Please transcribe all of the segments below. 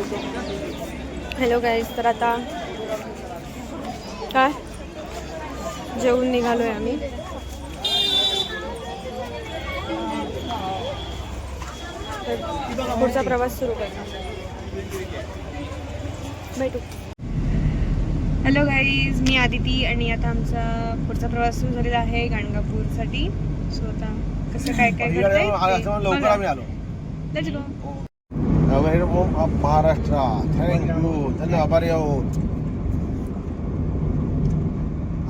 Hello guys, तर आता काय जेवून निघालोय आम्ही. पुढचा प्रवास सुरू करणार. भेटू. हॅलो गाईज, मी आदिती आणि आता आमचा पुढचा प्रवास सुरू झालेला आहे गाणगापूरसाठी. सो आता कसं काय काय करतंय लवकर आम्ही आलो. Let's go. महाराष्ट्र, थँक्यू, धन्यवाद, आभारी आहोत.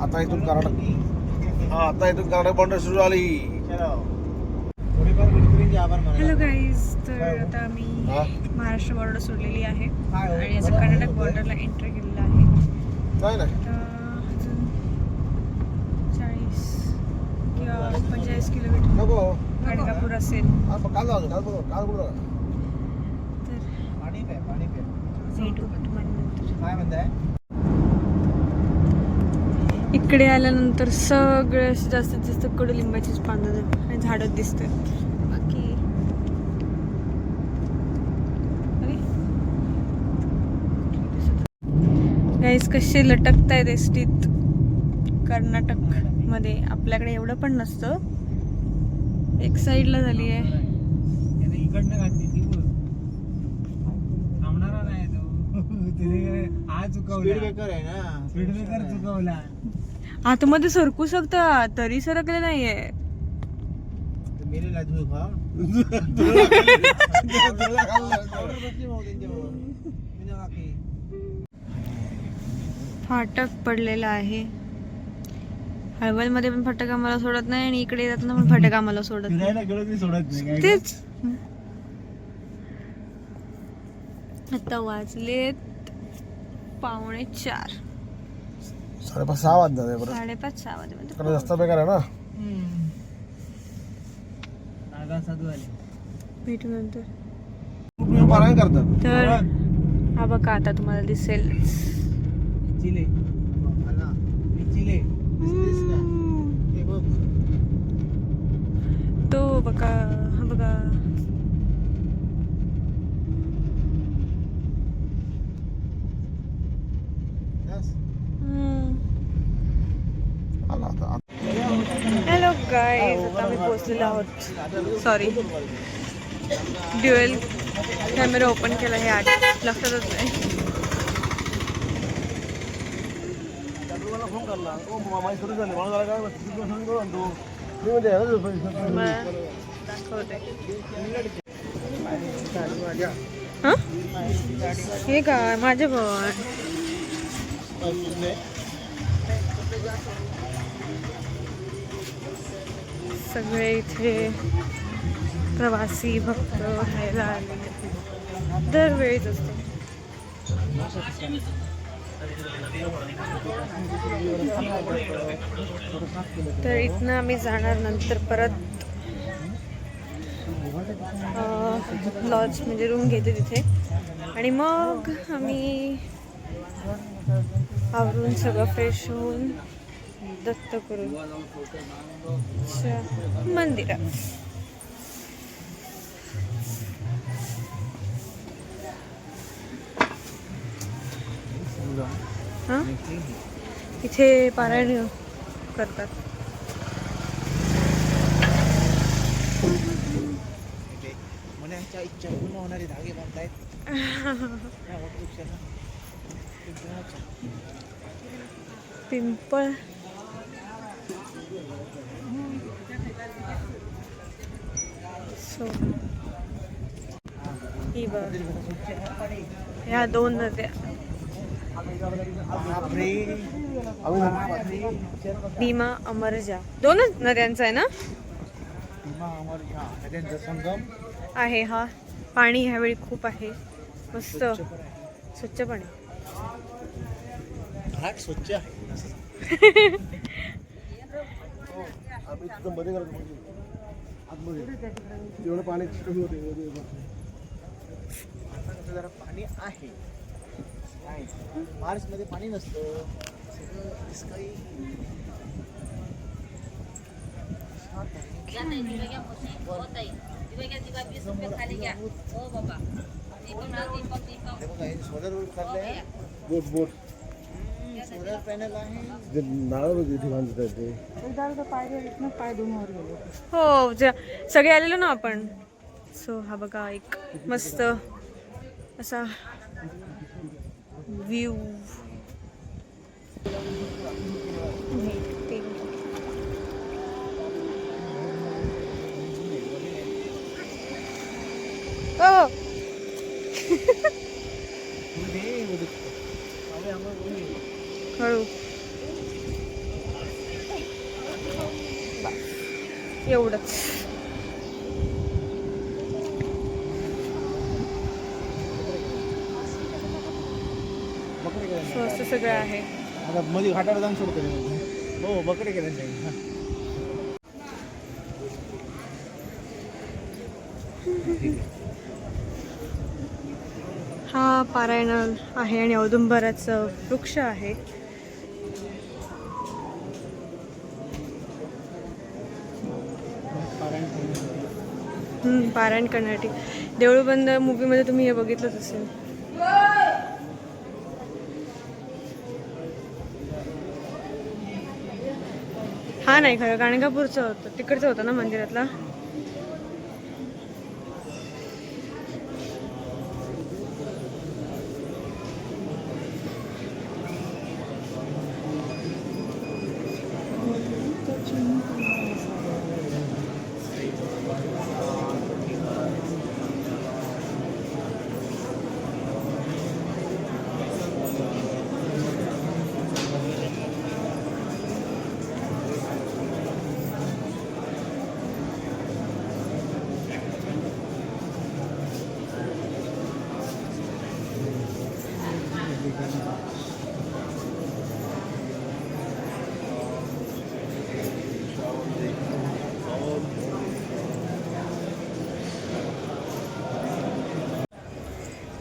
आता इथून कर्नाटक बॉर्डर सुरू झाली. हॅलो गाईज, तर आता आम्ही महाराष्ट्र बॉर्डर सोडलेली आहे आणि आता कर्नाटक बॉर्डरला एंट्री केलेलं आहे. आता अजून 40 किंवा 45 किलोमीटर गाणगापूर असेल. इकडे आल्यानंतर सगळे जास्तीत जास्त कडुलिंबाचीच पानं आणि झाडं दिसतात. बाकी गाईस कसे लटकतायत एसटीत कर्नाटक मध्ये. आपल्याकडे एवढं पण नसतं. एक साईडला झाली आहे. आतमध्ये सरकू शकता तरी सरकले नाहीये. फाटक पडलेला आहे. हळवल मध्ये पण फाटक आम्हाला सोडत नाही आणि इकडे जाताना पण फाटक आम्हाला सोडत नाही. तेच आता वाजलेत 5:45. 5:30 वाजले. 5:30-6 वाजले. रस्ता बेकार आहे ना. भेटू नंतर. पारायण करतात. तर हा बघा आता तुम्हाला दिसेल तो बघा. हा बघा. हॅलो गाईज, आता आम्ही पोहोचलेलो आहोत. सॉरी, ड्युएल कॅमेरा ओपन केला हे लक्षातच नाही. हे काय माझे पण सगळे इथे प्रवासी भक्त राहायला आले. दरवेळीच असते. तर इथनं आम्ही जाणार नंतर परत लॉज म्हणजे रूम घेते तिथे आणि मग आम्ही आवरून सगळं फ्रेश होऊन दत्तगुरूच्या मंदिरात. हा, इथे पारायण करतात. इच्छा पूर्ण होणारे धागे बांधतायत. पिंपळ ही बघ, ह्या 2 नद्या भीमा अमरजा 2च नद्यांचा आहे ना. संगम आहे. हा पाणी ह्यावेळी खूप आहे. मस्त स्वच्छ पाणी. घाट स्वच्छ आहे. पाणी जरा पाणी आहे. मार्च मध्ये पाणी नसतं. सोलर काढले बोट बोट सोलर पॅनल आहे. जे नारळ इथे बांधतात ते हो सगळे आलेलो ना आपण. सो हा बघा एक मस्त असा व्ह्यू. हळू एवढंच. असं सगळं आहे. आता मध्ये घाटावर जाऊन सोडतो. हो बकडे केलं नाही. हा पारायण आहे आणि औदुंबराचं वृक्ष आहे. पारायण करण्यासाठी. देऊळबंद मूवीमध्ये तुम्ही हे बघितलंच असेल. हा नाही खरं गाणगापूरचं होतं, तिकडचं होतं ना मंदिरातला.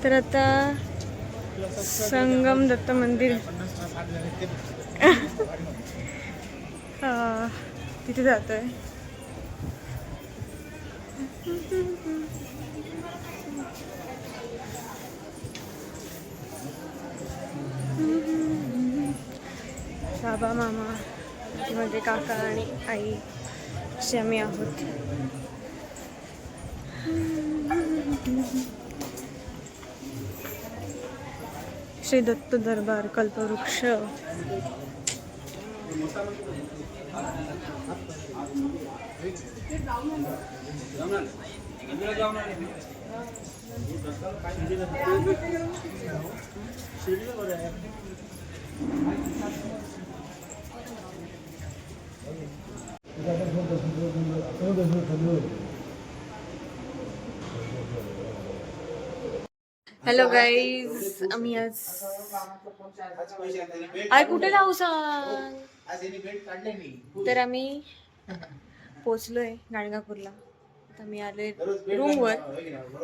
तर आता संगम दत्त मंदिर तिथे जातोय. बाबा मामा माझे काका आणि आई असे आम्ही आहोत. श्री दत्त दरबार कल्पवृक्ष. हॅलो गाईज, आम्ही आज कुठे जाऊ सांग. तर आम्ही पोचलोय गाणगापूरला. आता मी आले रूमवर,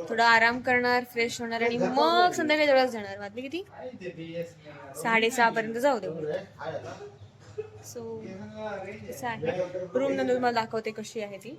थोडा आराम करणार, फ्रेश होणार आणि मग संध्याकाळी तेवढाच जाणार. वाजले किती? 6:30 पर्यंत जाऊ दे. सो कसं आहे, रूम नंतर तुम्हाला दाखवते कशी आहे ती.